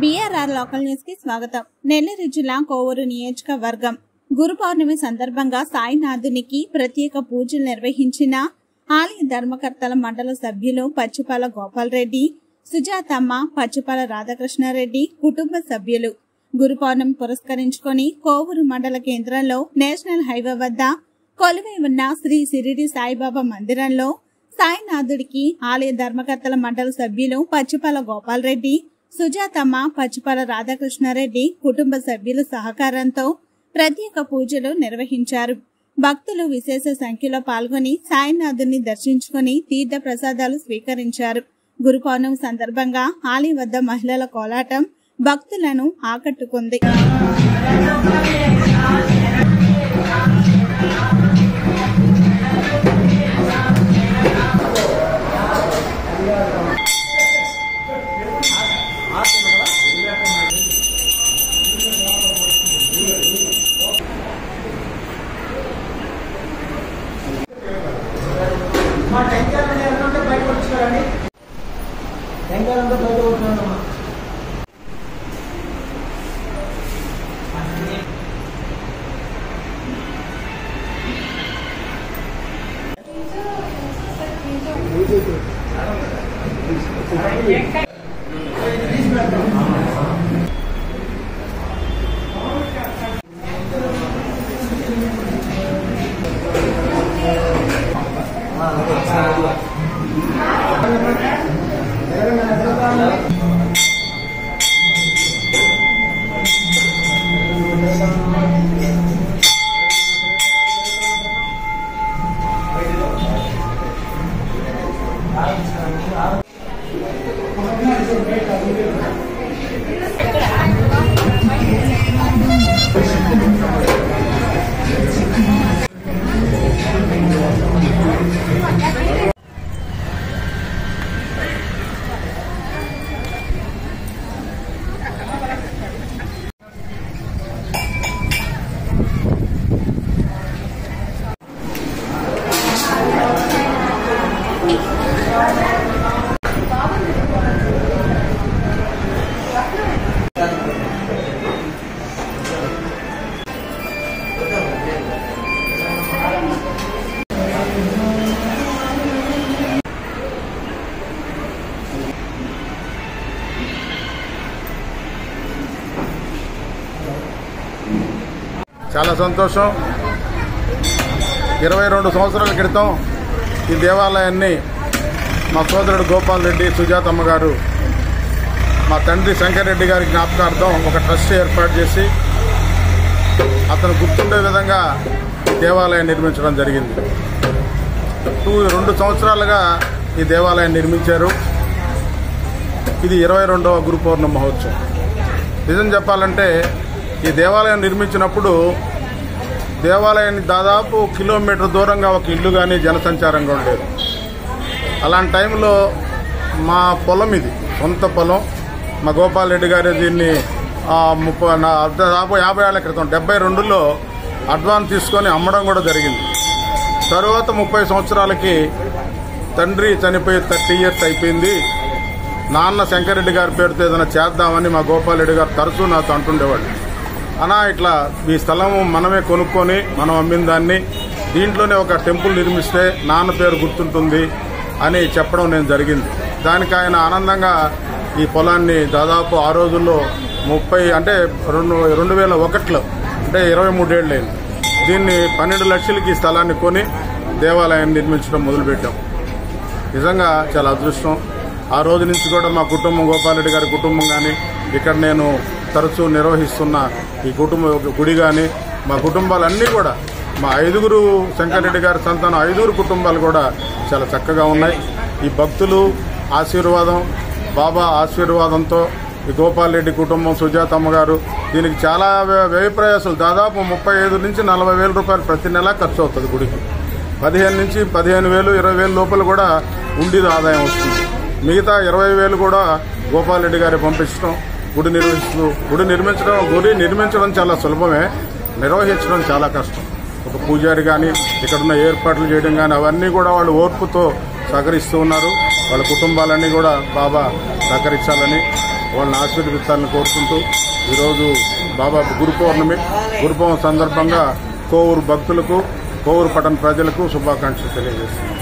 BRR local news కి స్వాగతం. నెల్లూరు జిల్లా కోవూరు నియోజకవర్గం గురు పౌర్ణమి సందర్భంగా సాయినాథునికి ప్రత్యేక పూజలు నిర్వహించిన ఆలయ ధర్మకర్తల మండల సభ్యులు పచ్చిపాల గోపాలరెడ్డి, సుజాతమ్మ, పచ్చిపాల రాధాకృష్ణారెడ్డి కుటుంబ సభ్యులు గురు పౌర్ణమి పురస్కరించుకొని కోవూరు మండల కేంద్రంలో నేషనల్ హైవే వద్ద కొలువై ఉన్న శ్రీ షిరిడి సాయిబాబా మందిరంలో సాయినాథుడికి ఆలయ ధర్మకర్తల మండల సభ్యులు పచ్చిపాల గోపాలరెడ్డి, సుజాతమ్మ, పచ్చిపాల రాధాకృష్ణారెడ్డి కుటుంబ సభ్యుల సహకారంతో ప్రత్యేక పూజలు నిర్వహించారు. భక్తులు విశేష సంఖ్యలో పాల్గొని సాయినాథుని దర్శించుకుని తీర్థ ప్రసాదాలు స్వీకరించారు. గురు పౌర్ణమి సందర్భంగా ఆలయం వద్ద మహిళల కోలాటం భక్తులను ఆకట్టుకుంది. చాలా సంతోషం. 22 సంవత్సరాల క్రితం ఈ దేవాలయాన్ని మా సోదరుడు గోపాల్ రెడ్డి, సుజాతమ్మ గారు మా తండ్రి శంకర్ రెడ్డి గారి జ్ఞాపకార్థం ఒక ట్రస్ట్ ఏర్పాటు చేసి అతను గుర్తుండే విధంగా ఈ దేవాలయాన్ని నిర్మించడం జరిగింది. 2 సంవత్సరాలుగా ఈ దేవాలయాన్ని నిర్మించారు. ఇది 22వ గురు పౌర్ణమి మహోత్సవం. నిజం చెప్పాలంటే ఈ దేవాలయం నిర్మించినప్పుడు దేవాలయాన్ని దాదాపు కిలోమీటర్ దూరంగా ఒక ఇల్లు కానీ జనసంచారంగా ఉండేది. అలాంటి టైంలో మా పొలం, ఇది సొంత పొలం, మా గోపాల్ రెడ్డి గారు దీన్ని దాదాపు 50 ఏళ్ల క్రితం 72లో అడ్వాన్స్ తీసుకొని అమ్మడం కూడా జరిగింది. తరువాత 30 సంవత్సరాలకి తండ్రి చనిపోయి 30 ఇయర్స్ అయిపోయింది. నాన్న శంకరెడ్డి గారి పేరుతో ఏదైనా చేద్దామని మా గోపాల్ రెడ్డి గారు తరచూ నాతో అంటుండేవాళ్ళు. అనా ఇట్లా ఈ స్థలం మనమే కొనుక్కొని మనం అమ్మిన దాన్ని దీంట్లోనే ఒక టెంపుల్ నిర్మిస్తే నాన్న పేరు గుర్తుంటుంది అని చెప్పడం నేను జరిగింది. దానికి ఆయన ఆనందంగా ఈ పొలాన్ని దాదాపు ఆ రోజుల్లో 2001లో అంటే 23 ఏళ్ళైంది. దీన్ని 12 లక్షలకి ఈ స్థలాన్ని కొని దేవాలయాన్ని నిర్మించడం మొదలుపెట్టాం. నిజంగా చాలా అదృష్టం. ఆ రోజు నుంచి కూడా మా కుటుంబం, గోపాల్ రెడ్డి గారి కుటుంబం కానీ, ఇక్కడ నేను తరచూ నిర్వహిస్తున్న ఈ గుడి కానీ, మా కుటుంబాలన్నీ కూడా, మా 5 శంకరెడ్డి గారి సంతానం 5 కుటుంబాలు కూడా చాలా చక్కగా ఉన్నాయి. ఈ భక్తులు ఆశీర్వాదం, బాబా ఆశీర్వాదంతో ఈ గోపాల్ రెడ్డి కుటుంబం, సుజాతమ్మ గారు దీనికి చాలా వ్యయ ప్రయాసాలు, దాదాపు 35 నుంచి 40 వేల రూపాయలు ప్రతి నెల ఖర్చు అవుతుంది గుడికి. 15 నుంచి 15,000, 20,000 లోపల కూడా ఉండేది ఆదాయం వస్తుంది. మిగతా 20,000 కూడా గోపాల్ రెడ్డి గారి పంపించడం, గుడి నిర్మించడం చాలా సులభమే, నిర్వహించడం చాలా కష్టం. ఒక పూజారి కానీ, ఇక్కడున్న ఏర్పాట్లు చేయడం కానీ అవన్నీ కూడా వాళ్ళు ఓర్పుతో సహకరిస్తూ ఉన్నారు. వాళ్ళ కుటుంబాలన్నీ కూడా బాబా సహకరించాలని వాళ్ళని ఆశీర్వదించాలని కోరుకుంటూ ఈరోజు బాబా గురు పౌర్ణమి సందర్భంగా కోవూరు భక్తులకు కోవూరు పట్టణ ప్రజలకు శుభాకాంక్షలు తెలియజేస్తున్నాను.